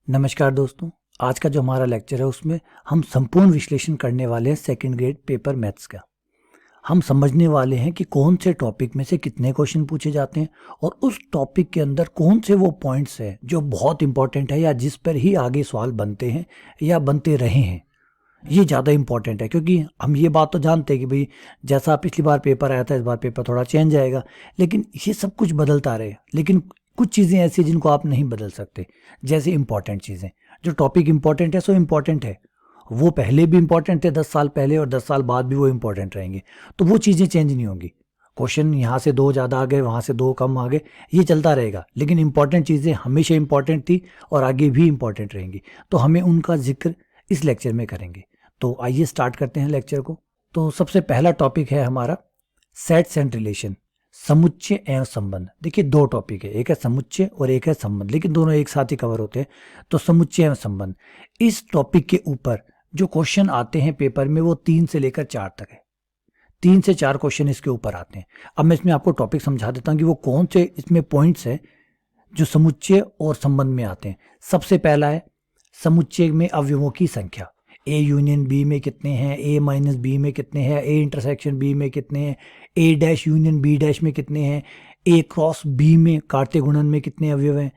नमस्कार दोस्तों। आज का जो हमारा लेक्चर है उसमें हम संपूर्ण विश्लेषण करने वाले हैं सेकंड ग्रेड पेपर मैथ्स का। हम समझने वाले हैं कि कौन से टॉपिक में से कितने क्वेश्चन पूछे जाते हैं और उस टॉपिक के अंदर कौन से वो पॉइंट्स हैं जो बहुत इंपॉर्टेंट है या जिस पर ही आगे सवाल बनते हैं या बनते रहे हैं। ये ज़्यादा इंपॉर्टेंट है क्योंकि हम ये बात तो जानते हैं कि भाई जैसा पिछली बार पेपर आया था इस बार पेपर थोड़ा चेंज आएगा, लेकिन ये सब कुछ बदलता रहे। लेकिन कुछ चीज़ें ऐसी हैं जिनको आप नहीं बदल सकते, जैसे इंपॉर्टेंट चीज़ें। जो टॉपिक इंपॉर्टेंट है सो इंपॉर्टेंट है, वो पहले भी इंपॉर्टेंट थे 10 साल पहले और 10 साल बाद भी वो इंपॉर्टेंट रहेंगे, तो वो चीज़ें चेंज नहीं होंगी। क्वेश्चन यहाँ से 2 ज़्यादा आ गए, वहाँ से 2 कम आ गए, ये चलता रहेगा, लेकिन इंपॉर्टेंट चीज़ें हमेशा इंपॉर्टेंट थी और आगे भी इंपॉर्टेंट रहेंगी, तो हमें उनका जिक्र इस लेक्चर में करेंगे। तो आइए स्टार्ट करते हैं लेक्चर को। तो सबसे पहला टॉपिक है हमारा सेट्स एंड रिलेशन, समुच्चय एवं संबंध। देखिए 2 टॉपिक है, एक है समुच्चय और एक है संबंध, लेकिन दोनों एक साथ ही कवर होते हैं। तो समुच्चय एवं संबंध, इस टॉपिक के ऊपर जो क्वेश्चन आते हैं पेपर में वो 3 से लेकर 4 तक है। 3 से 4 क्वेश्चन इसके ऊपर आते हैं। अब मैं इसमें आपको टॉपिक समझा देता हूँ कि वो कौन से इसमें पॉइंट्स हैं जो समुच्चय और संबंध में आते हैं। सबसे पहला है समुच्चय में अवयवों की संख्या। ए यूनियन बी में कितने हैं, ए माइनस बी में कितने हैं, ए इंटरसेक्शन बी में कितने हैं, ए डैश यूनियन बी डैश में कितने हैं, ए क्रॉस बी में कार्तीय गुणन में कितने अवयव हैं।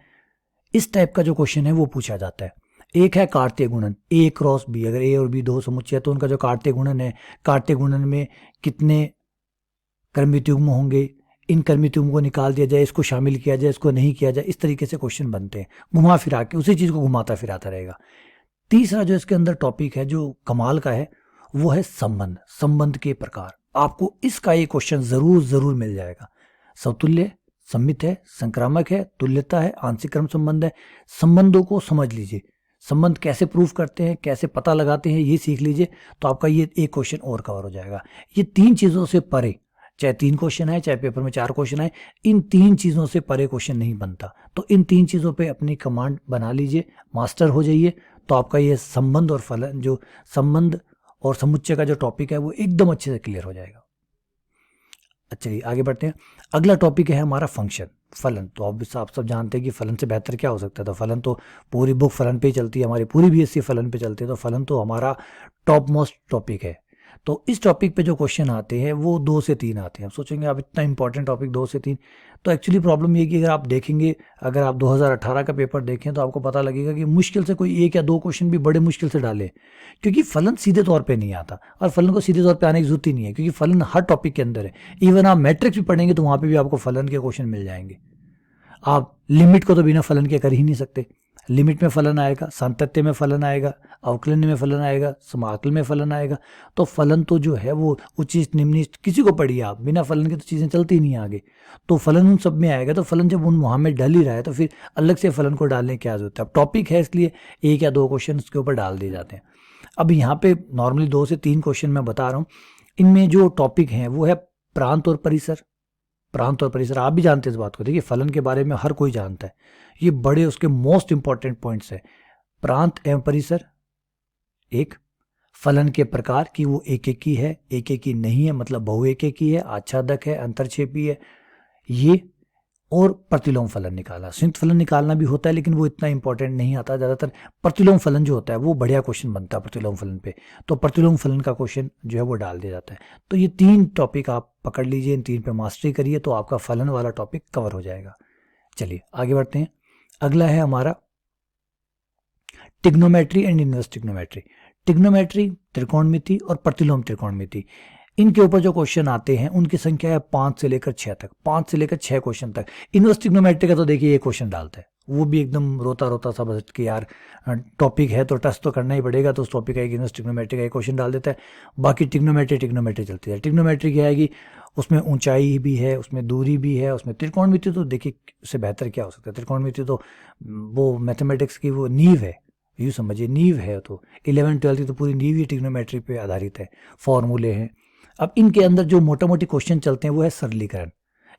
इस टाइप का जो क्वेश्चन है वो पूछा जाता है। एक है कार्तीय गुणन, ए क्रॉस बी, अगर ए और बी 2 समुच्चय है तो उनका जो कार्तीय गुणन है, कार्तीय गुणन में कितने क्रमिक युग्म होंगे, इन क्रमिक युग्म को निकाल दिया जाए, इसको शामिल किया जाए, इसको नहीं किया जाए, इस तरीके से क्वेश्चन बनते हैं। घुमा फिरा के उसी चीज़ को घुमाता फिराता रहेगा। तीसरा जो इसके अंदर टॉपिक है जो कमाल का है वो है संबंध, संबंध के प्रकार। आपको इसका ये क्वेश्चन जरूर मिल जाएगा। समतुल्य, सममित है, संक्रामक है, तुल्यता है, आंशिक क्रम संबंध है। संबंधों को समझ लीजिए, संबंध कैसे प्रूफ करते हैं, कैसे पता लगाते हैं, ये सीख लीजिए, तो आपका ये एक क्वेश्चन और कवर हो जाएगा। ये 3 चीज़ों से परे, चाहे 3 क्वेश्चन है, चाहे पेपर में 4 क्वेश्चन है, इन 3 चीज़ों से परे क्वेश्चन नहीं बनता। तो इन 3 चीज़ों पे अपनी कमांड बना लीजिए, मास्टर हो जाइए, तो आपका ये संबंध और फलन, जो संबंध और समुच्चय का जो टॉपिक है वो एकदम अच्छे से क्लियर हो जाएगा। चलिए आगे बढ़ते हैं। अगला टॉपिक है हमारा फंक्शन, फलन। तो आप सब जानते हैं कि फलन से बेहतर क्या हो सकता है। तो फलन तो पूरी बुक फलन पे ही चलती है, हमारी पूरी बीएससी फलन पे चलती है, तो फलन तो हमारा टॉप मोस्ट टॉपिक है। तो इस टॉपिक पे जो क्वेश्चन आते हैं वो 2 से 3 आते हैं। आप सोचेंगे आप इतना इंपॉर्टेंट टॉपिक 2 से 3, तो एक्चुअली प्रॉब्लम ये है कि अगर आप देखेंगे, अगर आप 2018 का पेपर देखें तो आपको पता लगेगा कि मुश्किल से कोई 1 या 2 क्वेश्चन भी बड़े मुश्किल से डाले, क्योंकि फलन सीधे तौर पे नहीं आता और फलन को सीधे तौर पे आने की जरूरत ही नहीं है, क्योंकि फलन हर टॉपिक के अंदर है। इवन आप मैट्रिक्स भी पढ़ेंगे तो वहाँ पे भी आपको फलन के क्वेश्चन मिल जाएंगे। आप लिमिट को तो बिना फलन के कर ही नहीं सकते। लिमिट में फलन आएगा, सातत्य में फलन आएगा, अवकलन में फलन आएगा, समाकल में फलन आएगा। तो फलन तो जो है वो उच्चिष्ट निम्निष्ट किसी को पढ़िए आप, बिना फलन के तो चीज़ें चलती नहीं आगे। तो फलन उन सब में आएगा। तो फलन जब उन वहाँ में डल ही रहा है तो फिर अलग से फलन को डालने की क्या जरूरत है। अब टॉपिक है इसलिए 1 या 2 क्वेश्चन उसके ऊपर डाल दिए जाते हैं। अब यहाँ पे नॉर्मली 2 से 3 क्वेश्चन मैं बता रहा हूँ। इनमें जो टॉपिक हैं वो है प्रांत और परिसर। प्रांत और परिसर आप भी जानते हैं इस बात को, देखिए फलन के बारे में हर कोई जानता है, ये बड़े उसके मोस्ट इंपॉर्टेंट पॉइंट्स है। प्रांत एवं परिसर, एक फलन के प्रकार कि वो एक एक ही है, एक एक ही नहीं है, मतलब बहु एक एक ही है, आच्छादक है, अंतरक्षेपी है, ये। और प्रतिलोम फलन निकालना, संयुक्त फलन निकालना भी होता है लेकिन वो इतना इंपॉर्टेंट नहीं आता। ज़्यादातर प्रतिलोम फलन जो होता है वो बढ़िया क्वेश्चन बनता है प्रतिलोम फलन पे, तो प्रतिलोम फलन का क्वेश्चन जो है वो डाल दिया जाता है। तो ये 3 टॉपिक आप पकड़ लीजिए, इन 3 पे मास्टरी करिए तो आपका फलन वाला टॉपिक कवर हो जाएगा। चलिए आगे बढ़ते हैं। अगला है हमारा trigonometry and inverse trigonometry. Trigonometry त्रिकोणमिति और प्रतिलोम त्रिकोणमिति, इनके ऊपर जो क्वेश्चन आते हैं उनकी संख्या है 5 से लेकर 6 तक, 5 से लेकर 6 क्वेश्चन तक। इनवर्स ट्रिग्नोमेट्री का तो देखिए ये क्वेश्चन डालता है, वो भी एकदम रोता रोता सा बस कि यार टॉपिक है तो टच तो करना ही पड़ेगा, तो उस टॉपिक का एक इनवर्स ट्रिग्नोमेट्री का एक क्वेश्चन डाल देता है। बाकी ट्रिग्नोमेट्री चलती है। ट्रिग्नोमेट्री क्या है कि उसमें ऊंचाई भी है, उसमें दूरी भी है, उसमें त्रिकोणमिति तो देखिए उससे बेहतर क्या हो सकता है। त्रिकोणमिति तो वो मैथमेटिक्स की वो नींव है, यूँ समझिए नींव है। तो 11th 12th तो पूरी नींव ही ट्रिग्नोमेट्री पे आधारित है, फॉर्मूले हैं। अब इनके अंदर जो मोटा मोटी क्वेश्चन चलते हैं वो है सरलीकरण।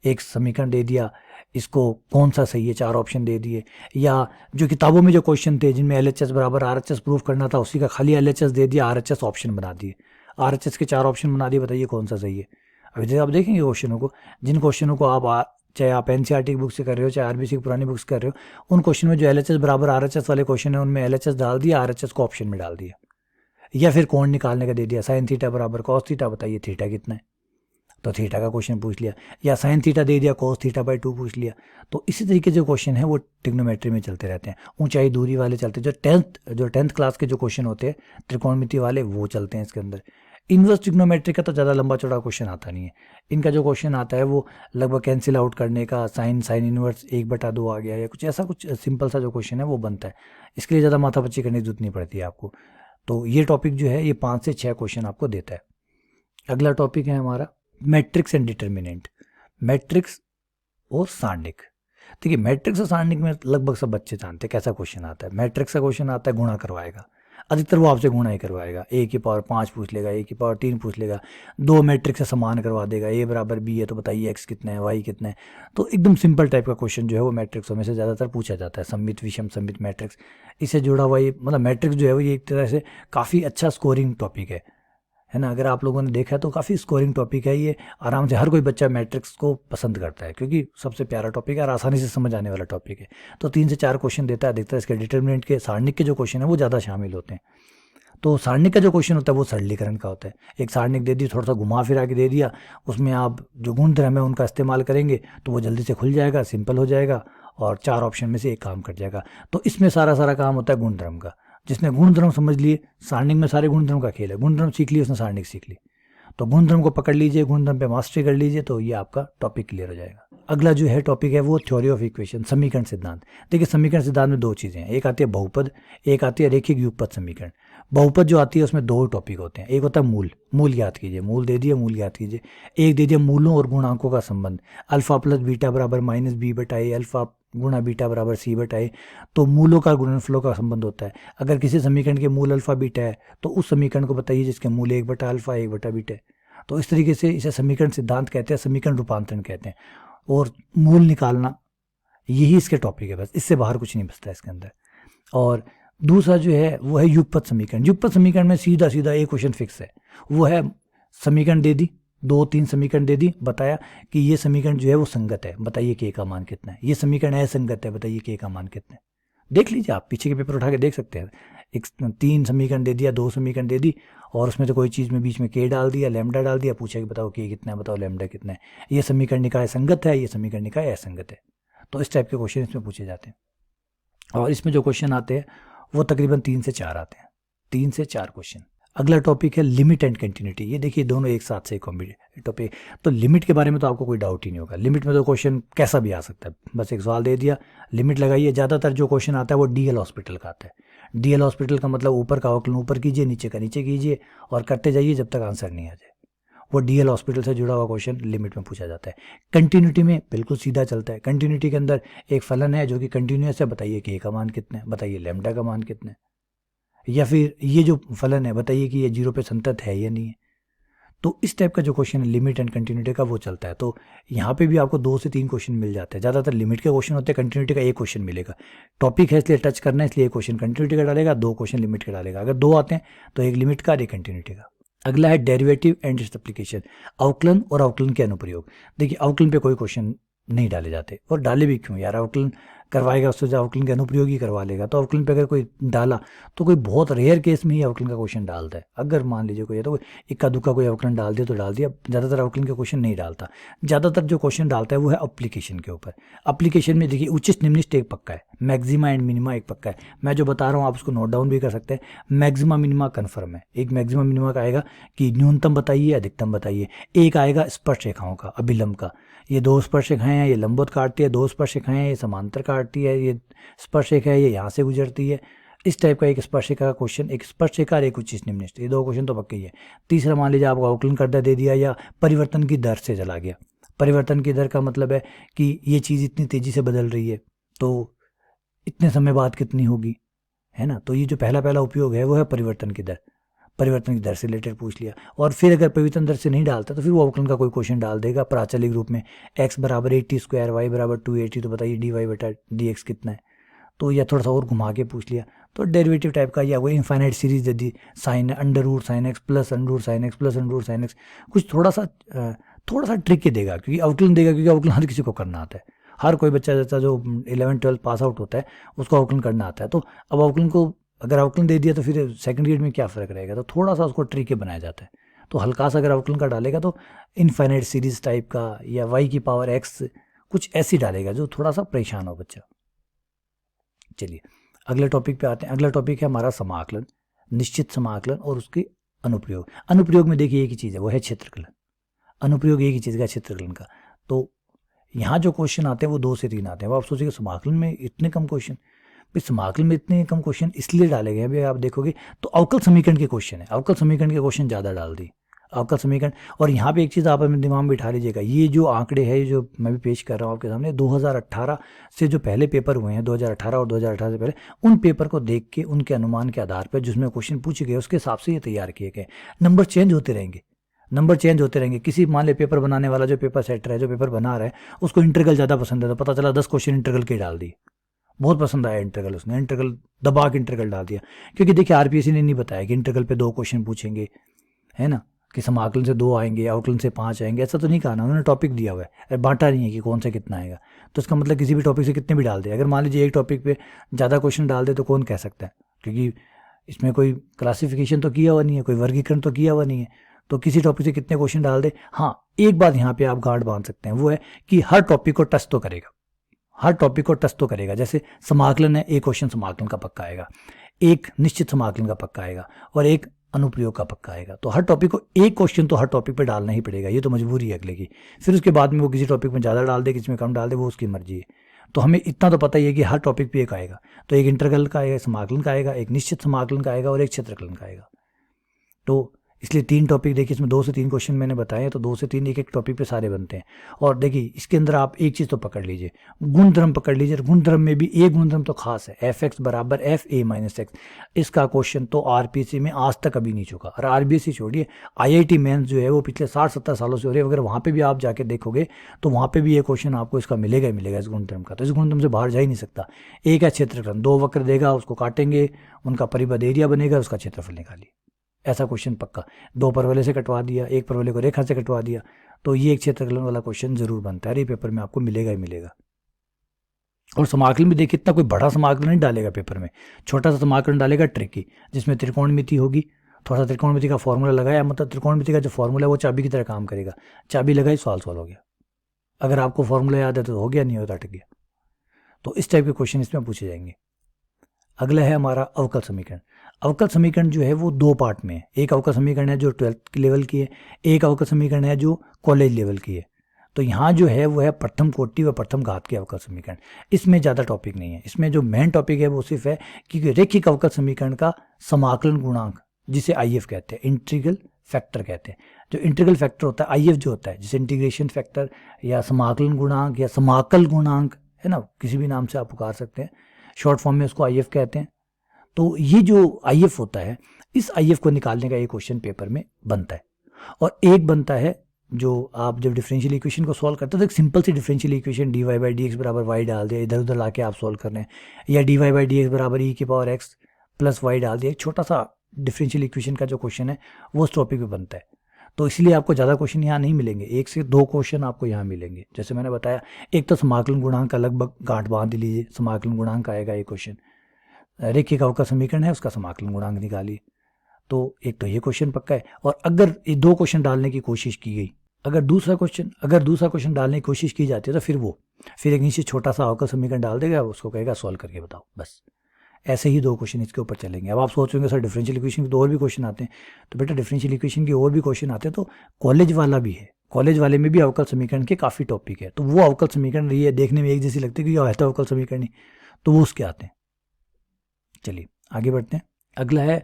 एक समीकरण दे दिया, इसको कौन सा सही है, 4 ऑप्शन दे दिए, या जो किताबों में जो क्वेश्चन थे जिनमें LHS बराबर RHS प्रूफ करना था उसी का खाली LHS दे दिया, RHS ऑप्शन बना दिए, RHS के 4 ऑप्शन बना दिए, बताइए कौन सा सही है। अभी जब आप देखेंगे क्वेश्चनों को, जिन क्वेश्चनों को आप चाहे आप एनसीईआरटी की बुक से कर रहे हो, चाहे आरबीसी की पुरानी बुक्स कर रहे हो, उन क्वेश्चन में जो एलएचएस बराबर आरएचएस वाले क्वेश्चन है उनमें एलएचएस डाल दिया, आरएचएस को ऑप्शन में डाल दिया, या फिर कोण निकालने का दे दिया, साइन थीटा बराबर कॉस थीटा, बताइए थीटा कितना है, तो थीटा का क्वेश्चन पूछ लिया, या साइन थीटा दे दिया, कॉस थीटा बाई 2 पूछ लिया। तो इसी तरीके जो क्वेश्चन है वो ट्रिग्नोमेट्री में चलते रहते हैं, ऊंचाई दूरी वाले चलते हैं, जो टेंथ क्लास के जो क्वेश्चन होते हैं त्रिकोणमिति वाले वो चलते हैं इसके अंदर। इन्वर्स ट्रिग्नोमेट्री का तो ज़्यादा लंबा चौड़ा क्वेश्चन आता नहीं है, इनका जो क्वेश्चन आता है वो लगभग कैंसिल आउट करने का, साइन इन्वर्स 1/2 आ गया या कुछ ऐसा, कुछ सिंपल सा जो क्वेश्चन है वो बनता है, इसके लिए ज़्यादा माथापच्ची करने की जरूरत नहीं पड़ती है आपको। तो ये टॉपिक जो है ये 5 से 6 क्वेश्चन आपको देता है। अगला टॉपिक है हमारा मैट्रिक्स एंड डिटर्मिनेंट, मैट्रिक्स और सारणिक। देखिए मैट्रिक्स और सारणिक में लगभग सब बच्चे जानते हैं कैसा क्वेश्चन आता है। मैट्रिक्स का क्वेश्चन आता है गुणा करवाएगा, अधिकतर वो आपसे गुणा ही करवाएगा, a की पावर 5 पूछ लेगा, a की पावर 3 पूछ लेगा, 2 मैट्रिक्स से समान करवा देगा, a बराबर b है तो बताइए x कितना है, y कितना है। तो एकदम सिंपल टाइप का क्वेश्चन जो है वो मैट्रिक्सों में से ज़्यादातर पूछा जाता है, सममित विषम सममित मैट्रिक्स, इससे जुड़ा हुआ ये मतलब मैट्रिक्स जो है वो ये एक तरह से काफ़ी अच्छा स्कोरिंग टॉपिक है ना। अगर आप लोगों ने देखा तो काफ़ी स्कोरिंग टॉपिक है ये, आराम से हर कोई बच्चा मैट्रिक्स को पसंद करता है क्योंकि सबसे प्यारा टॉपिक है और आसानी से समझ आने वाला टॉपिक है। तो 3 से 4 क्वेश्चन देता है, अधिकतर इसके डिटर्मिनेंट के सारणिक के जो क्वेश्चन है वो ज़्यादा शामिल होते हैं। तो सारणिक का जो क्वेश्चन होता है वो सरलीकरण का होता है, एक सारणिक दे दी, थोड़ा सा घुमा फिरा के दे दिया, उसमें आप जो गुणधर्म है उनका इस्तेमाल करेंगे तो वो जल्दी से खुल जाएगा, सिंपल हो जाएगा और 4 ऑप्शन में से एक काम कट जाएगा। तो इसमें सारा काम होता है गुणधर्म का, जिसने गुणधर्म समझ लिए, सारणिक में सारे गुणधर्म का खेल है, गुणधर्म सीख लिए उसने सारणिक सीख ली, तो गुणधर्म को पकड़ लीजिए, गुणधर्म पे मास्टरी कर लीजिए तो ये आपका टॉपिक क्लियर हो जाएगा। अगला जो है टॉपिक है वो थ्योरी ऑफ इक्वेशन, समीकरण सिद्धांत। देखिए समीकरण सिद्धांत में 2 चीज़ें हैं, एक आती है बहुपद, एक आती है रेखिक युगपत समीकरण। बहुपद जो आती है उसमें 2 टॉपिक होते हैं, एक होता है मूल याद कीजिए, मूल दे दिए, मूल याद कीजिए, एक दे दिया मूलों और गुणांकों का संबंध, अल्फा प्लस बीटा बराबर माइनस बी बटा ए, अल्फा गुणा बीटा बराबर सी बटा ए, तो मूलों का गुणनफलों का संबंध होता है। अगर किसी समीकरण के मूल अल्फा बीटा है तो उस समीकरण को बताइए जिसके मूल 1 बटा अल्फा 1 बटा बीटा है। तो इस तरीके से इसे समीकरण सिद्धांत कहते हैं, समीकरण रूपांतरण कहते हैं, और मूल निकालना यही इसके टॉपिक है, बस इससे बाहर कुछ नहीं बचता इसके अंदर। और दूसरा जो है वो है युगपत समीकरण। युगपत समीकरण में सीधा एक क्वेश्चन फिक्स है, वो है समीकरण दे दी, 2-3 समीकरण दे दी, बताया कि ये समीकरण जो है वो संगत है, बताइए k का मान कितना है, ये समीकरण असंगत है, बताइए k का मान कितना है। देख लीजिए आप पीछे के पेपर उठा के देख सकते हैं, 3 समीकरण दे दिया, 2 समीकरण दे दी और उसमें से कोई चीज़ में बीच में k डाल दिया, लैम्डा डाल दिया, पूछा कि बताओ k कितना है, बताओ लैम्डा कितना है, ये समीकरण निकाय संगत है, ये समीकरण निकाय असंगत है। तो इस टाइप के क्वेश्चन इसमें पूछे जाते हैं और इसमें जो क्वेश्चन आते हैं वो तकरीबन 3 से 4 आते हैं, 3 से 4 क्वेश्चन। अगला टॉपिक है लिमिट एंड कंटिन्यूटी। ये देखिए दोनों एक साथ से टॉपिक, तो लिमिट के बारे में तो आपको कोई डाउट ही नहीं होगा, लिमिट में तो क्वेश्चन कैसा भी आ सकता है, बस एक सवाल दे दिया, लिमिट लगाइए। ज़्यादातर जो क्वेश्चन आता है वो डीएल हॉस्पिटल का आता है। डीएल हॉस्पिटल का मतलब ऊपर का अवकलन ऊपर कीजिए, नीचे का नीचे कीजिए और करते जाइए जब तक आंसर नहीं आ जाए। वो डीएल हॉस्पिटल से जुड़ा हुआ क्वेश्चन लिमिट में पूछा जाता है। कंटिन्यूटी में बिल्कुल सीधा चलता है, कंटिन्यूटी के अंदर एक फलन है जो कि कंटिन्यूअस है, बताइए k का मान कितना है, बताइए लैम्डा का मान कितना है, या फिर ये जो फलन है बताइए कि ये 0 पे संतत है या नहीं है। तो इस टाइप का जो क्वेश्चन है लिमिट एंड कंटिन्यूटी का वो चलता है। तो यहाँ पे भी आपको 2 से 3 क्वेश्चन मिल जाते हैं, ज़्यादातर लिमिट के क्वेश्चन होते हैं, कंटिन्यूटी का एक क्वेश्चन मिलेगा, टॉपिक है इसलिए टच करना है, इसलिए एक क्वेश्चन कंटिन्यूटी का डालेगा, 2 क्वेश्चन लिमिट का डालेगा। अगर 2 आते हैं तो एक लिमिट का, एक कंटिन्यूटी का। अगला है डेरिवेटिव एंड इट्स एप्लीकेशन, अवकलन और अवकलन के अनुप्रयोग। देखिए अवकलन पे कोई क्वेश्चन नहीं डाले जाते, और डाले भी क्यों यार, अवकलन करवाएगा उससे जो अवकलन के अनुप्रयोग ही करवा लेगा। तो अवकलन पे अगर कोई डाला तो कोई बहुत रेयर केस में ही अवकलन का क्वेश्चन डालता है। अगर मान लीजिए कोई है तो इक्का दुक्का कोई अवकलन डाल दिया तो डाल दिया, ज़्यादातर अवकलन के क्वेश्चन नहीं डालता। ज़्यादातर जो क्वेश्चन डालता है वो है एप्लीकेशन के ऊपर। एप्लीकेशन में देखिए उच्चिष्ट निम्निष्ट एक पक्का है, मैक्सिमा एंड मिनिमा एक पक्का है। मैं जो बता रहा हूँ आप उसको नोट डाउन भी कर सकते हैं। मैक्सिमा मिनिमा कन्फर्म है, एक मैक्सिमा मिनिमा का आएगा कि न्यूनतम बताइए अधिकतम बताइए, एक आएगा स्पर्श रेखाओं का, अभिलंब का, ये 2 स्पर्श रेखाएं हैं, ये लंबवत काटती है, 2 स्पर्श रेखाएं हैं, ये समांतर काटती है, ये स्पर्श रेखा है, ये यहाँ से गुजरती है। इस टाइप का एक स्पर्श रेखा का क्वेश्चन, एक स्पर्श रेखा और एक उच्चिष्ट निम्निष्ट, ये 2 क्वेश्चन तो पक्के ही है। तीसरा मान लीजिए आपको अवकलन करता दे दिया या परिवर्तन की दर से चला गया। परिवर्तन की दर का मतलब है कि ये चीज़ इतनी तेज़ी से बदल रही है तो इतने समय बाद कितनी होगी, है ना। तो ये जो पहला उपयोग है वो है परिवर्तन की दर, परिवर्तन की दर से रिलेटेड पूछ लिया। और फिर अगर परिवर्तन दर से नहीं डालता तो फिर वो अवकलन का कोई क्वेश्चन डाल देगा प्राचलिक रूप में, x बराबर 80² y बराबर 280, तो बताइए dy बटा dx कितना है। तो या थोड़ा सा और घुमा के पूछ लिया तो डेरिवेटिव टाइप का, या वो इनफाइनाइट सीरीज दे दी, sine under root sine x plus under root sine x plus under root sine x, कुछ थोड़ा सा ट्रिक देगा, क्योंकि आउटलाइन देगा, क्योंकि आउटलाइन हर किसी को करना आता है। हर कोई बच्चा जैसा जो 11-12 पास आउट होता है उसको आउटलाइन करना आता है। तो अब आउटलाइन को अगर आउटलाइन दे दिया तो फिर सेकंड ग्रेड में क्या फ़र्क रहेगा, तो थोड़ा सा उसको ट्रिक बनाया जाता है। तो हल्का सा अगर आउटलाइन का डालेगा तो इनफाइनाइट सीरीज टाइप का या y की पावर x कुछ ऐसी डालेगा जो थोड़ा सा परेशान हो बच्चा। चलिए अगले टॉपिक पे आते हैं। अगला टॉपिक है हमारा समाकलन, निश्चित समाकलन और उसके अनुप्रयोग। अनुप्रयोग में देखिए एक ही चीज़ है, वो है क्षेत्रकलन। अनुप्रयोग एक ही चीज़ का क्षेत्रकलन का। तो यहाँ जो क्वेश्चन आते हैं वो 2 से 3 आते हैं। वो आप सोचिए समाकलन में इतने कम क्वेश्चन, भाई समाकलन में इतने कम क्वेश्चन इसलिए डाले गए हैं, अभी आप देखोगे तो अवकल समीकरण के क्वेश्चन है, अवकल समीकरण के क्वेश्चन ज़्यादा डाल दी, अवकल समीकरण। और यहाँ पे एक चीज़ आप अपने दिमाग में बिठा लीजिएगा, ये जो आंकड़े हैं जो मैं भी पेश कर रहा हूँ आपके सामने, 2018 से जो पहले पेपर हुए हैं, 2018 और 2018 से पहले, उन पेपर को देख के उनके अनुमान के आधार पर जिसमें क्वेश्चन पूछे गए उसके हिसाब से ये तैयार किए गए। नंबर चेंज होते रहेंगे, नंबर चेंज होते रहेंगे। किसी मान ले पेपर बनाने वाला जो पेपर सेटर है, जो पेपर बना रहा है, उसको इंटरगल ज़्यादा पसंद है, तो पता चला 10 क्वेश्चन इंटरगल के डाल दिए, बहुत पसंद आया इंटरगल, उसने इंटरगल दबा के इंटरगल डाल दिया। क्योंकि देखिए आरपीएससी ने नहीं बताया कि इंटरगल पे 2 क्वेश्चन पूछेंगे, है ना, कि समाकलन से 2 आएंगे, आउटलाइन से 5 आएंगे, ऐसा तो नहीं कहा ना, उन्होंने टॉपिक दिया हुआ है, बांटा नहीं है कि कौन सा कितना आएगा। तो इसका मतलब किसी भी टॉपिक से कितने भी डाल दे। अगर मान लीजिए एक टॉपिक पे ज़्यादा क्वेश्चन डाल दे तो कौन कह सकता है, क्योंकि इसमें कोई क्लासिफिकेशन तो किया हुआ नहीं है, कोई वर्गीकरण तो किया हुआ नहीं है, तो किसी टॉपिक से कितने क्वेश्चन डाल दे। हाँ, एक बात यहाँ पे आप गांठ बांध सकते हैं, वो है कि हर टॉपिक को टच तो करेगा, हर टॉपिक को टच तो करेगा। जैसे समाकलन है, एक क्वेश्चन समाकलन का पक्का आएगा, एक निश्चित समाकलन का पक्का आएगा और एक अनुप्रयोग का पक्का आएगा। तो हर टॉपिक को एक क्वेश्चन तो हर टॉपिक पे डालना ही पड़ेगा, ये तो मजबूरी है अगले की। फिर उसके बाद में वो किसी टॉपिक में ज़्यादा डाल दे, किसी में कम डाल दे, वो उसकी मर्जी है। तो हमें इतना तो पता ही है कि हर टॉपिक पे एक आएगा, तो एक इंटरगल का आएगा, समाकलन का आएगा, एक निश्चित समाकलन का आएगा और एक क्षेत्रकलन का आएगा। तो इसलिए 3 टॉपिक देखिए, इसमें 2 से 3 क्वेश्चन मैंने बताए हैं, तो 2 से 3 एक टॉपिक पे सारे बनते हैं। और देखिए इसके अंदर आप एक चीज़ तो पकड़ लीजिए, गुणधर्म पकड़ लीजिए। गुणधर्म में भी एक गुणधर्म तो खास है, f(x) बराबर fa-x। इसका क्वेश्चन तो आरपीएससी में आज तक कभी नहीं चुका। और आरबीएससी छोड़िए, IIT मेंस जो है वो पिछले 60-70 सालों से हो रही है। अगर वहाँ पर भी आप जाके देखोगे तो वहाँ पर भी ये क्वेश्चन आपको इसका मिलेगा ही मिलेगा, इस गुणधर्म का। तो इस गुणधर्म से बाहर जा ही नहीं सकता। एक है क्षेत्रफल, 2 वक्र देगा, उसको काटेंगे, उनका परिबद्ध एरिया बनेगा, उसका क्षेत्रफल निकालिए, ऐसा क्वेश्चन पक्का। 2 परवले से कटवा दिया, 1 परवले को रेखा से कटवा दिया, तो ये एक क्षेत्रफलन वाला क्वेश्चन जरूर बनता है, ये पेपर में आपको मिलेगा ही मिलेगा। और समाकलन भी देखिए, इतना कोई बड़ा समाकलन नहीं डालेगा पेपर में, छोटा सा समाकलन डालेगा ट्रिकी, जिसमें त्रिकोणमिति होगी। थोड़ा सा त्रिकोणमिति का फॉर्मूला लगाया, मतलब त्रिकोणमिति का जो फॉर्मूला है वो चाबी की तरह काम करेगा, चाबी लगाई सवाल सॉल्व हो गया। अगर आपको फॉर्मूला याद है तो हो गया, नहीं होता अटक गया। तो इस टाइप के क्वेश्चन इसमें पूछे जाएंगे। अगला है हमारा अवकल समीकरण। अवकल समीकरण जो है वो 2 पार्ट में है। एक अवकल समीकरण है जो 12th लेवल की है, एक अवकल समीकरण है जो कॉलेज लेवल की है। तो यहाँ जो है वो है प्रथम कोटि व प्रथम घात के अवकल समीकरण। इसमें ज़्यादा टॉपिक नहीं है, इसमें जो मेन टॉपिक है वो सिर्फ है कि रेखिक अवकल समीकरण का समाकलन गुणांक, जिसे IF कहते हैं, इंटीग्रल फैक्टर कहते हैं। जो इंटीग्रल फैक्टर होता है, IF जो होता है, जैसे इंटीग्रेशन फैक्टर या समाकलन गुणांक या समाकल गुणांक, है ना, किसी भी नाम से आप पुकार सकते हैं, शॉर्ट फॉर्म में उसको IF कहते हैं। तो ये जो IF होता है, इस IF को निकालने का एक क्वेश्चन पेपर में बनता है। और एक बनता है जो आप जब डिफरेंशियल इक्वेशन को सॉल्व करते हो, तो एक सिंपल सी डिफरेंशियल इक्वेशन dy/dx बराबर y डाल दिया, इधर उधर लाके आप सॉल्व कर रहे हैं, या dy/dx बराबर e⁻x प्लस y डाल दिया। एक छोटा सा डिफरेंशियल इक्वेशन का जो क्वेश्चन है वो उस टॉपिक पे बनता है। तो इसलिए आपको ज़्यादा क्वेश्चन यहाँ नहीं मिलेंगे, 1 से 2 क्वेश्चन आपको यहाँ मिलेंगे। जैसे मैंने बताया, एक तो समाकलन गुणांक का लगभग गांठ बांध लीजिए, समाकलन गुणांक आएगा एक क्वेश्चन। रेखिक अवकल समीकरण है, उसका समाकलन गुणांक निकालिए। तो एक तो ये क्वेश्चन पक्का है। और अगर ये 2 क्वेश्चन डालने की कोशिश की गई, अगर दूसरा क्वेश्चन डालने की कोशिश की जाती है, तो फिर एक नीचे छोटा सा अवकल समीकरण डाल देगा, उसको कहेगा सॉल्व करके बताओ, बस। ऐसे ही 2 क्वेश्चन इसके ऊपर चलेंगे। अब आप सोचेंगे सर डिफरेंशियल इक्वेशन के तो और भी क्वेश्चन आते हैं, तो बेटा डिफरेंशियल इक्वेशन के और भी क्वेश्चन आते हैं, तो कॉलेज वाला भी है, कॉलेज वाले में भी अवकल समीकरण के काफ़ी टॉपिक है। तो वो अवकल समीकरण ये देखने में एक जैसी लगती है कि है तो अवकल समीकरण ही, तो वो उसके आते हैं। चलिए आगे बढ़ते हैं। अगला है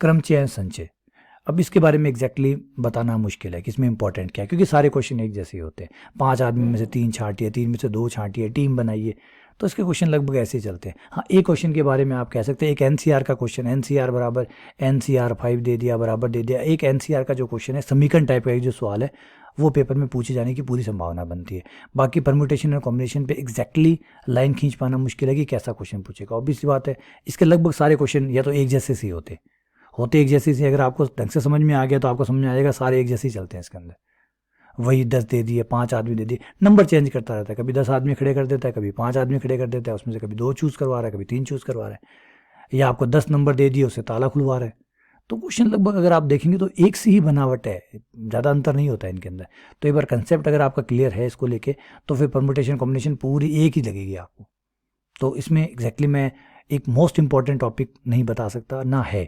क्रम चयन संचय। अब इसके बारे में एग्जैक्टली बताना मुश्किल है कि इसमें इंपॉर्टेंट क्या है, क्योंकि सारे क्वेश्चन एक जैसे होते हैं। 5 आदमी में से 3 छांटिए, 3 में से 2 छांटिए, टीम बनाइए, तो इसके क्वेश्चन लगभग ऐसे ही चलते हैं। हाँ, एक क्वेश्चन के बारे में आप कह सकते हैं, एक NCR का क्वेश्चन, NCR बराबर NCR 5 दे दिया, बराबर दे दिया। एक NCR का जो क्वेश्चन है, समीकरण टाइप का एक जो सवाल है, वो पेपर में पूछे जाने की पूरी संभावना बनती है। बाकी परम्यूटेशन और कॉम्बिनेशन पे एग्जैक्टली लाइन खींच पाना मुश्किल है कि कैसा क्वेश्चन पूछेगा। ऑब्वियसली बात है, इसके लगभग सारे क्वेश्चन या तो एक जैसे से होते एक जैसे से। अगर आपको ढंग से समझ में आ गया तो आपको समझ में आएगा सारे एक जैसे ही चलते हैं इसके अंदर। वही 10 दे दिए, 5 आदमी दे दिए, नंबर चेंज करता रहता है, कभी 10 आदमी खड़े कर देता है, कभी 5 आदमी खड़े कर देता है, उसमें से कभी 2 चूज़ करवा रहा है, कभी 3 चूज़ करवा रहा है, या आपको 10 नंबर दे दिए उससे ताला खुलवा रहा है। तो क्वेश्चन लगभग अगर आप देखेंगे तो एक सी ही बनावट है, ज़्यादा अंतर नहीं होता है इनके अंदर। तो एक बार कंसेप्ट अगर आपका क्लियर है इसको लेके, तो फिर परमुटेशन कॉम्बिनेशन पूरी एक ही लगेगी आपको। तो इसमें एग्जैक्टली मैं एक मोस्ट इंपॉर्टेंट टॉपिक नहीं बता सकता, ना है,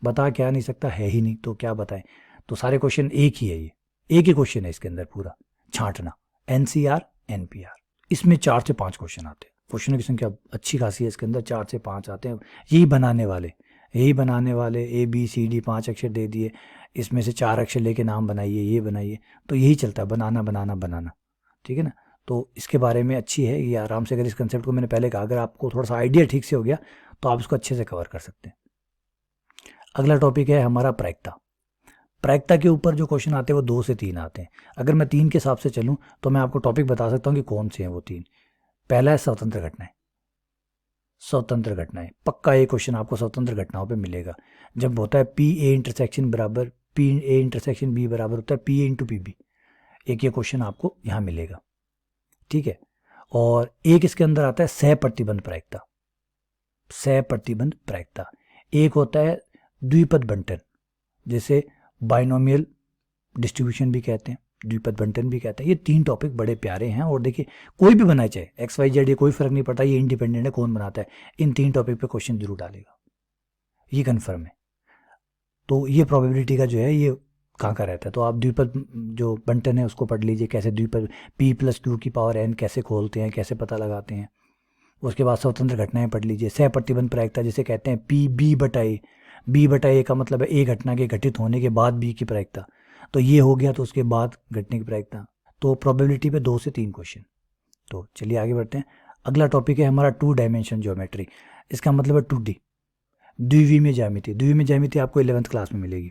बता क्या नहीं सकता, है ही नहीं, तो क्या बताएं। तो सारे क्वेश्चन एक ही है, ये एक ही क्वेश्चन है इसके अंदर पूरा छांटना, एनसीआर एनपीआर। इसमें 4 से 5 क्वेश्चन आते हैं, क्वेश्चनों की संख्या अच्छी खासी है इसके अंदर, 4 से 5 आते हैं। यही बनाने वाले ए बी सी डी 5 अक्षर दे दिए, इसमें से 4 अक्षर लेके नाम बनाइए, ये बनाइए, तो यही चलता है, बनाना बनाना बनाना, ठीक है ना। तो इसके बारे में अच्छी है ये, आराम से अगर इस कंसेप्ट को मैंने पहले कहा, अगर आपको थोड़ा सा आइडिया ठीक से हो गया तो आप इसको अच्छे से कवर कर सकते हैं। अगला टॉपिक है हमारा प्रायिकता। प्रायिकता के ऊपर जो क्वेश्चन आते हैं वो 2 से 3 आते हैं। अगर मैं 3 के हिसाब से चलूँ तो मैं आपको टॉपिक बता सकता हूँ कि कौन से हैं वो 3। पहला है स्वतंत्र घटनाएं। स्वतंत्र घटनाएं पक्का ये क्वेश्चन आपको स्वतंत्र घटनाओं पे मिलेगा। जब होता है पी ए इंटरसेक्शन बराबर पी ए इंटरसेक्शन बी बराबर होता है P A into P B, एक ये क्वेश्चन आपको यहाँ मिलेगा, ठीक है। और एक इसके अंदर आता है सहप्रतिबंध प्रायिकता। सहप्रतिबंध प्रायिकता एक होता है द्विपद बंटन, जैसे बाइनोमियल डिस्ट्रीब्यूशन भी कहते हैं, द्विपद बंटन भी कहते हैं। ये 3 टॉपिक बड़े प्यारे हैं, और देखिए कोई भी बनाए, चाहे एक्स वाई जेड, ये कोई फर्क नहीं पड़ता, ये इंडिपेंडेंट है कौन बनाता है, इन 3 टॉपिक पे क्वेश्चन जरूर डालेगा, ये कन्फर्म है। तो ये प्रोबेबिलिटी का जो है ये कहाँ का रहता है, तो आप द्विपद जो बंटन है उसको पढ़ लीजिए, कैसे द्विपद p + q की पावर n कैसे खोलते हैं, कैसे पता लगाते हैं। उसके बाद स्वतंत्र घटनाएं पढ़ लीजिए। सहप्रतिबंध प्रायिकता जिसे कहते हैं पी बी बटा ए का मतलब है ए घटना के घटित होने के बाद बी की प्रायिकता, तो ये हो गया, तो उसके बाद घटने की प्रायिकता। तो प्रोबेबिलिटी पे 2 से 3 क्वेश्चन। तो चलिए आगे बढ़ते हैं। अगला टॉपिक है हमारा 2 डायमेंशन ज्योमेट्री। इसका मतलब है 2D, द्विविमीय ज्यामिति। द्विविमीय ज्यामिति आपको 11th क्लास में मिलेगी,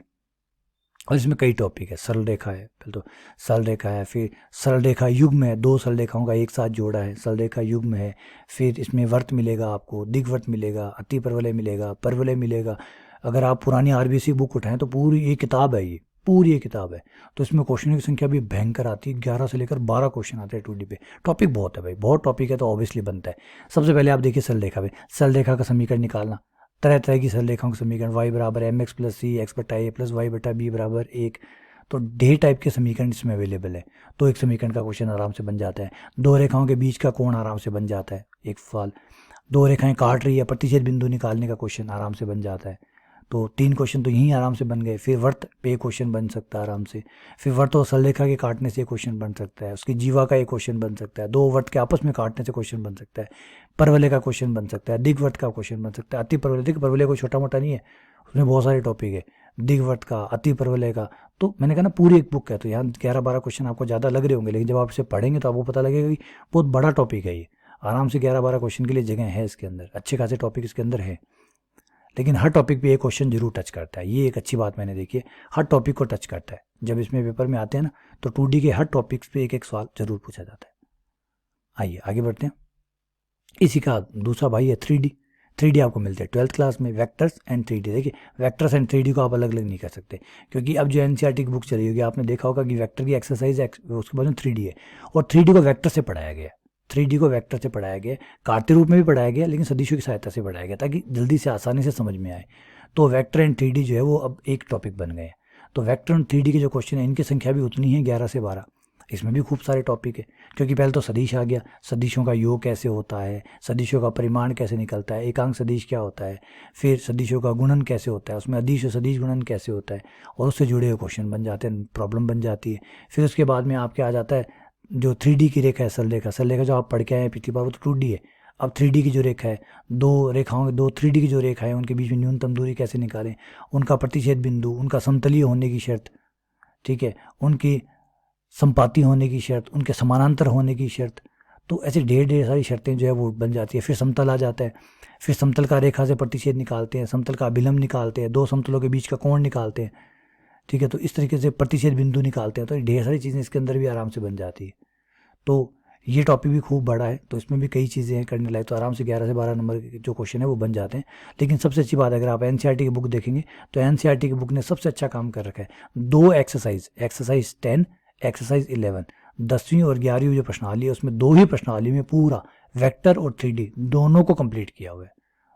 और इसमें कई टॉपिक है। सरल रेखा है, पहले तो सरल रेखा है, फिर सरल रेखा युग्म है, 2 सरल रेखाओं का एक साथ जोड़ा है, सरल रेखा युग्म है। फिर इसमें वर्त मिलेगा आपको, दिग्वर्त मिलेगा, अति परवलय मिलेगा, परवलय मिलेगा। अगर आप पुरानी आरबीसी बुक उठाएं तो पूरी ये किताब है, ये पूरी ये किताब है। तो इसमें क्वेश्चन की संख्या भी भयंकर आती है, 11 से लेकर 12 क्वेश्चन आते हैं 2D पे। टॉपिक बहुत है भाई, बहुत टॉपिक है, तो ऑब्वियसली बनता है। सबसे पहले आप देखिए सरल रेखा पे, सरल रेखा का समीकरण निकालना, तरह तरह की सरल रेखाओं का समीकरण, y बराबर mx + c x बटा a + y बटा b बराबर 1। तो ढेर टाइप के समीकरण इसमें अवेलेबल है। तो एक समीकरण का क्वेश्चन आराम से बन जाता है। 2 रेखाओं के बीच का कोण आराम से बन जाता है, एक सवाल। 2 रेखाएं काट रही है, प्रतिच्छेद बिंदु निकालने का क्वेश्चन आराम से बन जाता है। तो 3 क्वेश्चन तो यहीं आराम से बन गए। फिर वर्त पे क्वेश्चन बन सकता है आराम से। फिर वर्त और सरल रेखा के काटने से क्वेश्चन बन सकता है, उसकी जीवा का एक क्वेश्चन बन सकता है, 2 वर्त के आपस में काटने से क्वेश्चन बन सकता है, परवलय का क्वेश्चन बन सकता है, दिग्वर्त का क्वेश्चन बन सकता है, अति परवलय। देखिए परवलय कोई छोटा मोटा नहीं है, उसमें बहुत सारे टॉपिक है, दिग्वर्त का, अति परवलय का। तो मैंने कहा ना पूरी एक बुक है, तो यहाँ 11-12 क्वेश्चन आपको ज़्यादा लग रहे होंगे, लेकिन जब आप इसे पढ़ेंगे तो आपको पता लगेगा कि बहुत बड़ा टॉपिक है ये। आराम से 11-12 क्वेश्चन के लिए जगह है इसके अंदर, अच्छे खासे टॉपिक इसके अंदर है। लेकिन हर टॉपिक पे एक क्वेश्चन जरूर टच करता है, ये एक अच्छी बात मैंने देखी है, हर टॉपिक को टच करता है। जब इसमें पेपर में आते हैं ना, तो 2D के हर टॉपिक्स पे एक एक सवाल जरूर पूछा जाता है। आइए आगे बढ़ते हैं। इसी का दूसरा भाई है 3D। 3D आपको मिलते हैं 12th क्लास में, वेक्टर्स एंड 3D। देखिए वेक्टर्स एंड 3D को आप अलग अलग नहीं कर सकते, क्योंकि अब जो एनसीईआरटी की बुक चली होगी आपने देखा होगा कि वेक्टर की एक्सरसाइज है, उसके बाद में 3D है, और 3D को वेक्टर से पढ़ाया गया, 3D को वेक्टर से पढ़ाया गया, काटते रूप में भी पढ़ाया गया, लेकिन सदिशों की सहायता से पढ़ाया गया ताकि जल्दी से आसानी से समझ में आए। तो वेक्टर एंड 3D जो है वो अब एक टॉपिक बन गए हैं। तो वेक्टर एंड 3D के जो क्वेश्चन है इनकी संख्या भी उतनी है, 11 से 12। इसमें भी खूब सारे टॉपिक है, क्योंकि पहले तो सदिश आ गया, सदिशों का योग कैसे होता है, सदिशों का परिमाण कैसे निकलता है, एकांक सदिश क्या होता है, फिर सदिशों का गुणन कैसे होता है, उसमें अदिश और सदिश गुणन कैसे होता है, और उससे जुड़े हुए क्वेश्चन बन जाते हैं, प्रॉब्लम बन जाती है। फिर उसके बाद में आपके आ जाता है जो 3D की रेखा है, सरल रेखा। सरल रेखा जो आप पढ़ के आए हैं पिछली बार, वो तो 2D है। अब 3D की जो रेखा है, 2 3D की जो रेखा है उनके बीच में न्यूनतम दूरी कैसे निकालें, उनका प्रतिच्छेद बिंदु, उनका समतलीय होने की शर्त, ठीक है, उनकी संपाती होने की शर्त, उनके समानांतर होने की शर्त। तो ऐसे ढेर सारी शर्तें जो है वो बन जाती है। फिर समतल आ जाता है, फिर समतल का रेखा से प्रतिच्छेद निकालते हैं, समतल का अभिलंब निकालते हैं, 2 समतलों के बीच का कोण निकालते हैं, ठीक है। तो इस तरीके से प्रतिच्छेद बिंदु निकालते हैं। तो ढेर सारी चीज़ें इसके अंदर भी आराम से बन जाती है। तो ये टॉपिक भी खूब बड़ा है, तो इसमें भी कई चीज़ें हैं करने लायक। तो आराम से 11 से 12 नंबर के जो क्वेश्चन है वो बन जाते हैं। लेकिन सबसे अच्छी बात है, अगर आप एनसीईआरटी की बुक देखेंगे तो एनसीईआरटी की बुक ने सबसे अच्छा काम कर रखा है। 2 एक्सरसाइज 10, एक्सरसाइज 11 10वीं और 11वीं जो प्रश्नावली है उसमें 2 ही प्रश्नावली में पूरा वेक्टर और 3D दोनों को कंप्लीट किया हुआ है।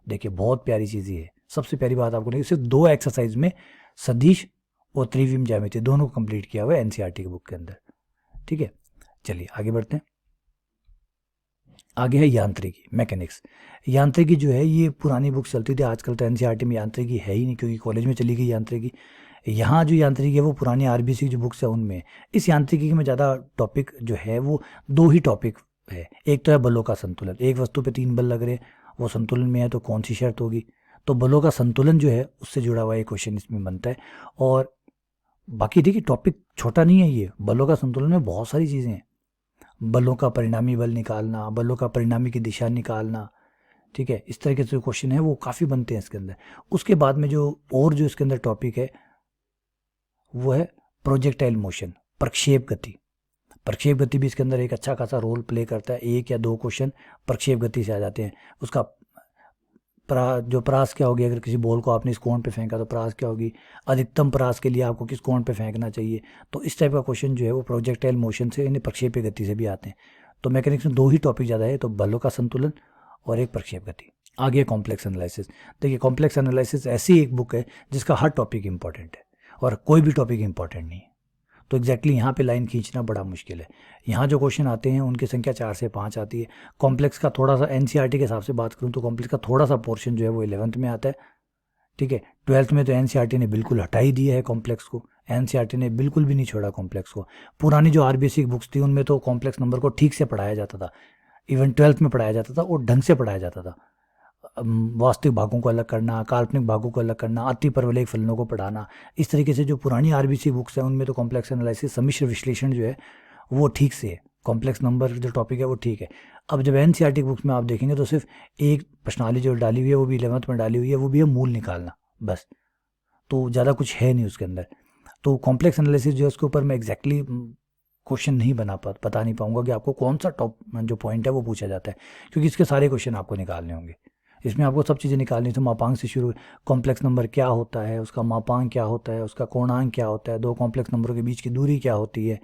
देखिए बहुत प्यारी चीज़ ये है। सबसे प्यारी बात आपको नहीं, सिर्फ 2 एक्सरसाइज में सदिश और त्रिविम ज्यामिति दोनों को कंप्लीट किया हुआ है एनसीईआरटी की बुक के अंदर। ठीक है, चलिए आगे बढ़ते हैं। आगे है यांत्रिकी, मैकेनिक्स। यांत्रिकी जो है ये पुरानी बुक चलती थी, आजकल तो एनसीईआरटी में यांत्रिकी है ही नहीं क्योंकि कॉलेज में चली गई यांत्रिकी। यहाँ जो यांत्रिकी है वो पुरानी आरबीसी की जो बुक्स है उनमें। इस यांत्रिकी में ज़्यादा टॉपिक जो है वो 2 ही टॉपिक है। एक तो है बलों का संतुलन, एक वस्तु पे 3 बल लग रहे हैं, वो संतुलन में है तो कौन सी शर्त होगी, तो बलों का संतुलन जो है उससे जुड़ा हुआ एक क्वेश्चन इसमें बनता है। और बाकी देखिए टॉपिक छोटा नहीं है ये, बलों का संतुलन में बहुत सारी चीज़ें हैं। बलों का परिणामी बल निकालना, बलों का परिणामी की दिशा निकालना, ठीक है, इस तरीके से क्वेश्चन है वो काफ़ी बनते हैं इसके अंदर। उसके बाद में जो इसके अंदर टॉपिक है वो है प्रोजेक्टाइल मोशन, प्रक्षेप गति। प्रक्षेप गति भी इसके अंदर एक अच्छा खासा रोल प्ले करता है। 1 या 2 क्वेश्चन प्रक्षेप गति से आ जाते हैं। उसका जो परास क्या होगी, अगर किसी बॉल को आपने इस कोण पे फेंका तो परास क्या होगी, अधिकतम परास के लिए आपको किस कोण पे फेंकना चाहिए। तो इस टाइप का क्वेश्चन जो है वो प्रोजेक्टाइल मोशन से यानी प्रक्षेपीय गति से भी आते हैं। तो मैकेनिक्स में 2 ही टॉपिक ज़्यादा है, तो बलों का संतुलन और एक प्रक्षेप गति। आगे कॉम्प्लेक्स एनालिसिस। देखिए कॉम्प्लेक्स एनालिसिस ऐसी एक बुक है जिसका हर टॉपिक इंपॉर्टेंट है और कोई भी टॉपिक इंपॉर्टेंट नहीं है। तो एग्जैक्टली यहाँ पे लाइन खींचना बड़ा मुश्किल है। यहाँ जो क्वेश्चन आते हैं उनकी संख्या 4 से 5 आती है। कॉम्प्लेक्स का थोड़ा सा एनसीईआरटी के हिसाब से बात करूँ तो कॉम्प्लेक्स का थोड़ा सा पोर्शन जो है वो 11th में आता है। ठीक है, 12th में तो एनसीईआरटी ने बिल्कुल हटा ही दिया है कॉम्प्लेक्स को। एनसीईआरटी ने बिल्कुल भी नहीं छोड़ा कॉम्प्लेक्स को। पुरानी जो आरबीएससी की बुक्स थी उनमें तो कॉम्प्लेक्स नंबर को ठीक से पढ़ाया जाता था, इवन 12th में पढ़ाया जाता था और ढंग से पढ़ाया जाता था। वास्तविक भागों को अलग करना, काल्पनिक भागों को अलग करना, अति परवलयिक फलनों को पढ़ाना, इस तरीके से जो पुरानी आरबीसी बुक्स हैं उनमें तो कॉम्प्लेक्स एनालिसिस, सम्मिश्र विश्लेषण जो है वो ठीक से है। कॉम्प्लेक्स नंबर जो टॉपिक है वो ठीक है। अब जब एनसीईआरटी बुक्स में आप देखेंगे तो सिर्फ एक प्रश्नावली जो डाली हुई है वो भी 11th में डाली हुई है, वो भी है मूल निकालना बस, तो ज़्यादा कुछ है नहीं उसके अंदर। तो कॉम्प्लेक्स एनालिसिस जो है उसके ऊपर मैं एग्जैक्टली क्वेश्चन नहीं बता नहीं पाऊंगा कि आपको कौन सा टॉप जो पॉइंट है वो पूछा जाता है, क्योंकि इसके सारे क्वेश्चन आपको निकालने होंगे। इसमें आपको सब चीज़ें निकालनी है। तो मापांक से शुरू, कॉम्प्लेक्स नंबर क्या होता है, उसका मापांक क्या होता है, उसका कोणांक क्या होता है, 2 कॉम्प्लेक्स नंबरों के बीच की दूरी क्या होती है,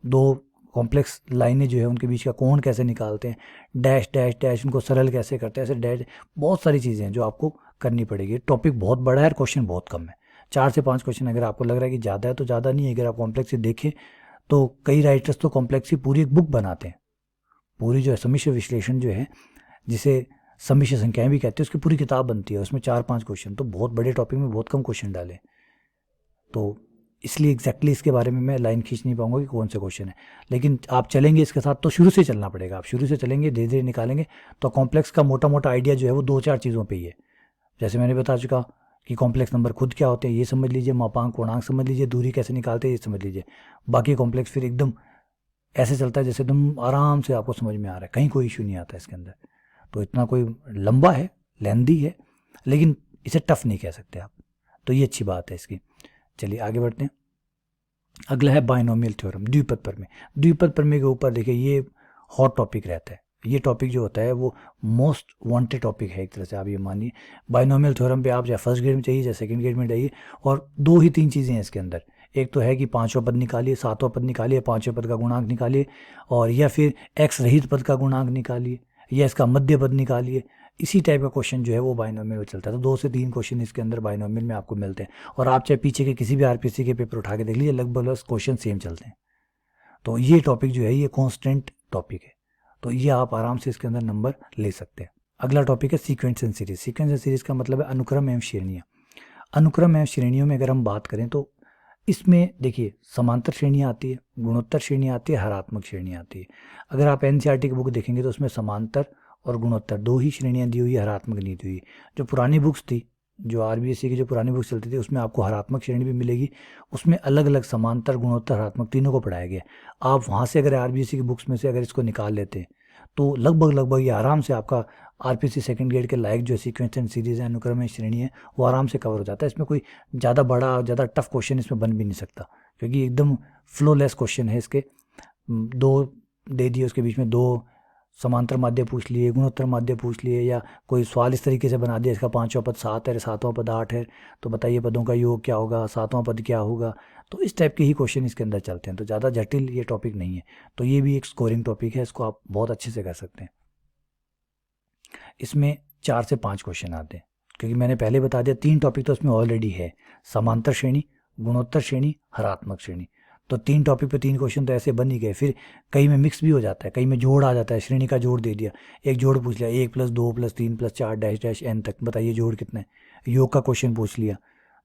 2 कॉम्प्लेक्स लाइनें जो है उनके बीच का कोण कैसे निकालते हैं, डैश डैश डैश उनको सरल कैसे करते हैं, ऐसे डैश, बहुत सारी चीज़ें हैं जो आपको करनी पड़ेगी। टॉपिक बहुत बड़ा है और क्वेश्चन बहुत कम है। 4 से 5 क्वेश्चन अगर आपको लग रहा है कि ज़्यादा है तो ज़्यादा नहीं है। अगर आप कॉम्प्लेक्स से देखें तो कई राइटर्स तो कॉम्प्लेक्स की पूरी एक बुक बनाते हैं। पूरी जो है सम्मिश्र विश्लेषण जो है, जिसे सम्मिश्र संख्याएं भी कहते हैं, उसकी पूरी किताब बनती है, उसमें 4-5 क्वेश्चन। तो बहुत बड़े टॉपिक में बहुत कम क्वेश्चन डाले, तो इसलिए एग्जैक्टली इसके बारे में मैं लाइन खींच नहीं पाऊंगा कि कौन से क्वेश्चन है। लेकिन आप चलेंगे इसके साथ तो शुरू से चलना पड़ेगा। आप शुरू से चलेंगे, धीरे धीरे निकालेंगे तो कॉम्प्लेक्स का मोटा मोटा आइडिया जो है वो 2-4 चीज़ों पर ही है। जैसे मैंने बता चुका कि कॉम्प्लेक्स नंबर खुद क्या होते हैं ये समझ लीजिए, मापांक कोणांक समझ लीजिए, दूरी कैसे निकालते हैं ये समझ लीजिए। बाकी कॉम्प्लेक्स फिर एकदम ऐसे चलता है जैसे एकदम आराम से आपको समझ में आ रहा है, कहीं कोई इशू नहीं आता इसके अंदर। तो इतना कोई लंबा है, लेंदी है, लेकिन इसे टफ नहीं कह सकते आप, तो ये अच्छी बात है इसकी। चलिए आगे बढ़ते हैं। अगला है बाइनोमियल थ्योरम, द्विपद प्रमेय। द्विपद प्रमेय के ऊपर देखिए ये हॉट टॉपिक रहता है। ये टॉपिक जो होता है वो मोस्ट वांटेड टॉपिक है एक तरह से, आप ये मानिए। बाइनोमियल थ्योरम पे आप चाहे फर्स्ट ग्रेड में चाहिए चाहे सेकंड ग्रेड में चाहिए, और 2 ही 3 चीज़ें हैं इसके अंदर। एक तो है कि 5वां पद निकालिए, 7वां पद निकालिए, 5वें पद का गुणांक निकालिए, और या फिर एक्स रहित पद का गुणांक निकालिए, या इसका मध्य पद निकालिए। इसी टाइप का क्वेश्चन जो है वो बाइनोमियल में चलता है। तो 2 से 3 क्वेश्चन इसके अंदर बाइनोमियल में आपको मिलते हैं, और आप चाहे पीछे के किसी भी आरपीसी के पेपर उठा के देख लीजिए, लगभग क्वेश्चन सेम चलते हैं। तो ये टॉपिक जो है ये कॉन्स्टेंट टॉपिक है, तो ये आप आराम से इसके अंदर नंबर ले सकते हैं। अगला टॉपिक है sequence and series. Sequence and series का मतलब है अनुक्रम एवं श्रेणियाँ। अनुक्रम एवं श्रेणियों में अगर हम बात करें तो इसमें देखिए समांतर श्रेणियाँ आती है, गुणोत्तर श्रेणियाँ आती है, हरात्मक श्रेणियाँ आती है। अगर आप एनसीईआरटी की बुक देखेंगे तो उसमें समांतर और गुणोत्तर 2 ही श्रेणियाँ दी हुई है, हरात्मक नहीं दी हुई। जो पुरानी बुक्स थी, जो आरबीएससी की जो पुरानी बुक्स चलती थी, उसमें आपको हरात्मक श्रेणी भी मिलेगी। उसमें अलग अलग समांतर, गुणोत्तर, हरात्मक तीनों को पढ़ाया गया। आप वहाँ से अगर आरबीएससी की बुक्स में से अगर इसको निकाल लेते हैं तो लगभग ये आराम से आपका आरपीसी सेकंड ग्रेड के लायक जो सीक्वेंस एंड सीरीज है, अनुक्रम एवं श्रेणी है, वो आराम से कवर हो जाता है। इसमें कोई ज़्यादा बड़ा, ज़्यादा टफ क्वेश्चन इसमें बन भी नहीं सकता, क्योंकि एकदम फ्लोलेस क्वेश्चन है इसके। 2 दे दिए, उसके बीच में 2 समांतर माध्य पूछ लिए, गुणोत्तर माध्य पूछ लिए, या कोई सवाल इस तरीके से बना दिया इसका 5वां पद 7 है, 7वां पद 8 है, तो बताइए पदों का योग क्या होगा, 7वां पद क्या होगा। तो इस टाइप के ही क्वेश्चन इसके अंदर चलते हैं, तो ज़्यादा जटिल ये टॉपिक नहीं है। तो ये भी एक स्कोरिंग टॉपिक है, इसको आप बहुत अच्छे से कर सकते हैं। इसमें 4 से 5 क्वेश्चन आते हैं, क्योंकि मैंने पहले बता दिया 3 टॉपिक तो इसमें ऑलरेडी है, समांतर श्रेणी, गुणोत्तर श्रेणी, हरात्मक श्रेणी। तो 3 टॉपिक पे 3 क्वेश्चन तो ऐसे बन ही गए। फिर कई में मिक्स भी हो जाता है, कई में जोड़ आ जाता है, श्रेणी का जोड़ दे दिया, एक जोड़ पूछ लिया, 1 + 2 + 3 + 4 डैश डैश n तक, बताइए जोड़ कितना है, योग का क्वेश्चन पूछ लिया।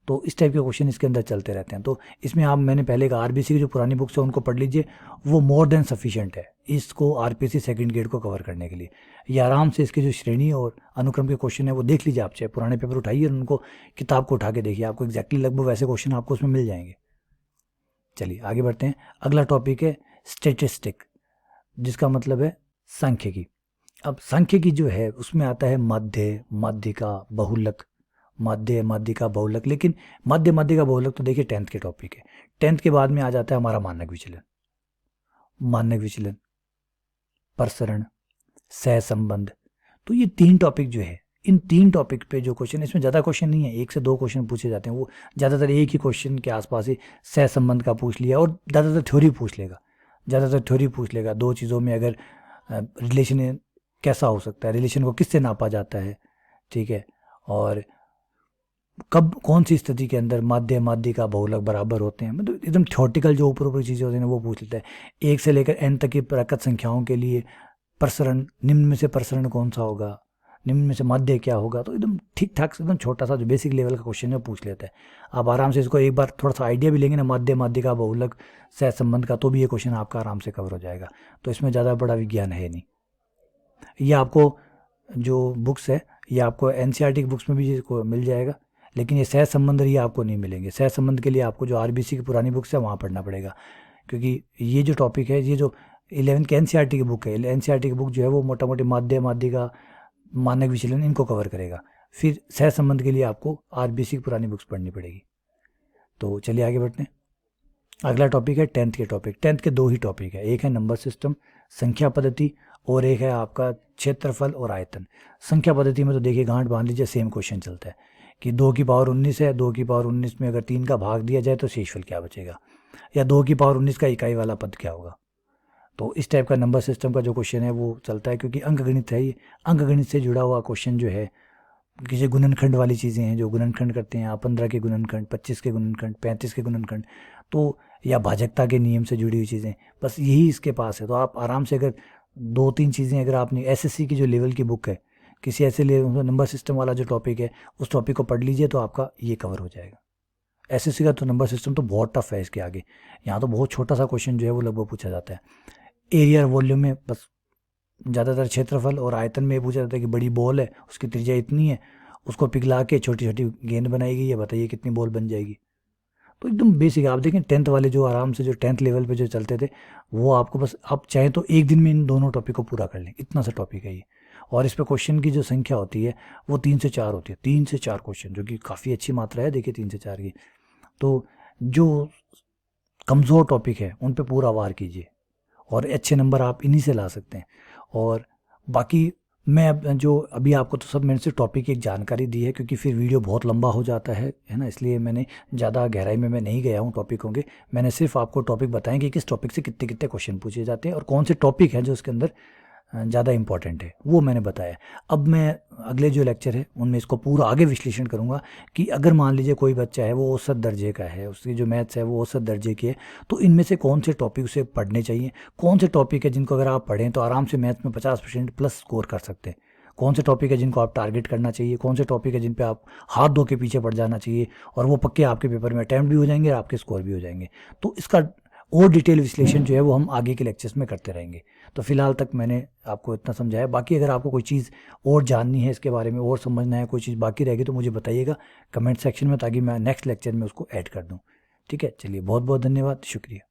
तो इस टाइप के क्वेश्चन इसके अंदर चलते रहते हैं। तो इसमें आप, मैंने पहले कहा आरबीसी की जो पुरानी बुक्स है उनको पढ़ लीजिए, वो मोर देन सफिशिएंट है इसको आरपीसी सेकंड ग्रेड को कवर करने के लिए। ये आराम से इसकी जो श्रेणी और अनुक्रम के क्वेश्चन है वो देख लीजिए, आप चाहे पुराने पेपर उठाइए और उनको किताब को उठा के देखिए, आपको एग्जैक्टली लगभग वैसे क्वेश्चन आपको उसमें मिल जाएंगे। चलिए आगे बढ़ते हैं। अगला टॉपिक है स्टेटिस्टिक, जिसका मतलब है सांख्यिकी। अब सांख्यिकी जो है उसमें आता है मध्य, माध्यिका, बहुलक, मध्य, माध्यिका, बहुलक। लेकिन मध्य, माध्यिका, बहुलक तो देखिए 10th के टॉपिक है। 10th के बाद में आ जाता है हमारा मानक विचलन, मानक विचलन, प्रसरण, सहसंबंध। तो ये 3 टॉपिक जो है, इन 3 टॉपिक पे जो क्वेश्चन, इसमें ज़्यादा क्वेश्चन नहीं है, 1 से 2 क्वेश्चन पूछे जाते हैं, वो ज़्यादातर एक ही क्वेश्चन के आसपास ही सहसंबंध का पूछ लिया, और ज़्यादातर थ्योरी पूछ लेगा, ज़्यादातर थ्योरी पूछ लेगा। 2 चीज़ों में अगर रिलेशन कैसा हो सकता है, रिलेशन को किससे नापा जाता है, ठीक है, और कब कौन सी स्थिति के अंदर माध्य, माध्यिका, बहुलक बराबर होते हैं, मतलब एकदम थ्योरेटिकल जो ऊपर ऊपर चीज़ें होती हैं वो पूछ लेता है। 1 से लेकर n तक की प्रकट संख्याओं के लिए प्रसरण, निम्न में से प्रसरण कौन सा होगा, निम्न में से माध्य क्या होगा, तो एकदम ठीक ठाक एकदम छोटा सा जो बेसिक लेवल का क्वेश्चन है पूछ लेता है। आप आराम से इसको एक बार थोड़ा सा आइडिया भी लेंगे ना माध्य, माध्यिका, बहुलक, सहसंबंध का, तो भी ये क्वेश्चन आपका आराम से कवर हो जाएगा। तो इसमें ज़्यादा बड़ा विज्ञान है नहीं। ये आपको जो बुक्स है ये आपको एनसीईआरटी की बुक्स में भी इसको मिल जाएगा, लेकिन ये सहसंबंध ये आपको नहीं मिलेंगे। सहसंबंध के लिए आपको जो आरबीसी की पुरानी बुक्स है वहाँ पढ़ना पड़ेगा, क्योंकि ये जो टॉपिक है, ये जो 11th की एनसीईआरटी की बुक है, एनसीईआरटी की बुक जो है वो मोटा मोटी माध्य, माध्यिका, मानक विचलन इनको कवर करेगा। फिर सहसंबंध के लिए आपको आरबीसी की पुरानी बुक्स पढ़नी पड़ेगी। तो चलिए आगे बढ़ते हैं। अगला टॉपिक है 10th के टॉपिक। 10th के 2 ही टॉपिक है, एक है नंबर सिस्टम, संख्या पद्धति, और एक है आपका क्षेत्रफल और आयतन। संख्या पद्धति में तो देखिए गांठ बांध लीजिए, सेम क्वेश्चन चलता है कि 2 की पावर 19 है, 2 की पावर 19 में अगर 3 का भाग दिया जाए तो शेषफल क्या बचेगा, या 2 की पावर 19 का इकाई वाला पद क्या होगा। तो इस टाइप का नंबर सिस्टम का जो क्वेश्चन है वो चलता है, क्योंकि अंकगणित है ये, अंकगणित से जुड़ा हुआ क्वेश्चन जो है, किसी गुणनखंड वाली चीज़ें हैं जो गुणनखंड करते हैं आप, 15 के गुणनखंड, 25 के गुणनखंड, 35 के गुणनखंड, तो या भाजकता के नियम से जुड़ी हुई चीज़ें, बस यही इसके पास है। तो आप आराम से अगर 2-3 चीज़ें अगर आपने एसएससी की जो लेवल की बुक है, किसी ऐसे लेवल नंबर सिस्टम वाला जो टॉपिक है उस टॉपिक को पढ़ लीजिए तो आपका ये कवर हो जाएगा। एसएससी का तो नंबर सिस्टम तो बहुत टफ है इसके आगे, यहाँ तो बहुत छोटा सा क्वेश्चन जो है वो लगभग पूछा जाता है। एरिया और वॉल्यूम में बस ज़्यादातर क्षेत्रफल और आयतन में पूछा जाता है कि बड़ी बॉल है, उसकी त्रिज्या इतनी है, उसको पिघला के छोटी छोटी गेंद बनाई गई है, बताइए कितनी बॉल बन जाएगी। तो एकदम बेसिक। आप देखें 10th वाले जो आराम से जो 10th लेवल पे जो चलते थे वो आपको बस, आप चाहें तो एक दिन में इन दोनों टॉपिक को पूरा कर लें, इतना सा टॉपिक है ये। और इस पर क्वेश्चन की जो संख्या होती है वो 3 से 4 होती है, 3 से 4 क्वेश्चन, जो कि काफ़ी अच्छी मात्रा है देखिए 3 से 4 की। तो जो कमज़ोर टॉपिक है उन पे पूरा वार कीजिए और अच्छे नंबर आप इन्हीं से ला सकते हैं। और बाकी मैं अब जो अभी आपको तो सब मैंने से टॉपिक की एक जानकारी दी है, क्योंकि फिर वीडियो बहुत लंबा हो जाता है ना, इसलिए मैंने ज़्यादा गहराई में मैं नहीं गया हूँ टॉपिकों के। मैंने सिर्फ आपको टॉपिक बताएं कि किस टॉपिक से कितने कितने क्वेश्चन पूछे जाते हैं और कौन से टॉपिक हैं जो उसके अंदर ज़्यादा इंपॉर्टेंट है, वो मैंने बताया। अब मैं अगले जो लेक्चर है उनमें इसको पूरा आगे विश्लेषण करूँगा कि अगर मान लीजिए कोई बच्चा है वो औसत दर्जे का है, उसकी जो मैथ्स है वो औसत दर्जे की है, तो इनमें से कौन से टॉपिक उसे पढ़ने चाहिए, कौन से टॉपिक है जिनको अगर आप पढ़ें तो आराम से मैथ्स में 50% प्लस स्कोर कर सकते हैं, कौन से टॉपिक है जिनको आप टारगेट करना चाहिए, कौन से टॉपिक है जिन पे आप हाथ धो के पीछे पड़ जाना चाहिए और वो पक्के आपके पेपर में अटैम्प्ट भी हो जाएंगे और आपके स्कोर भी हो जाएंगे। तो इसका और डिटेल विश्लेषण जो है वो हम आगे के लेक्चर्स में करते रहेंगे। तो फिलहाल तक मैंने आपको इतना समझाया। बाकी अगर आपको कोई चीज़ और जाननी है इसके बारे में और समझना है, कोई चीज़ बाकी रहेगी तो मुझे बताइएगा कमेंट सेक्शन में, ताकि मैं नेक्स्ट लेक्चर में उसको ऐड कर दूँ। ठीक है, चलिए बहुत बहुत धन्यवाद, शुक्रिया।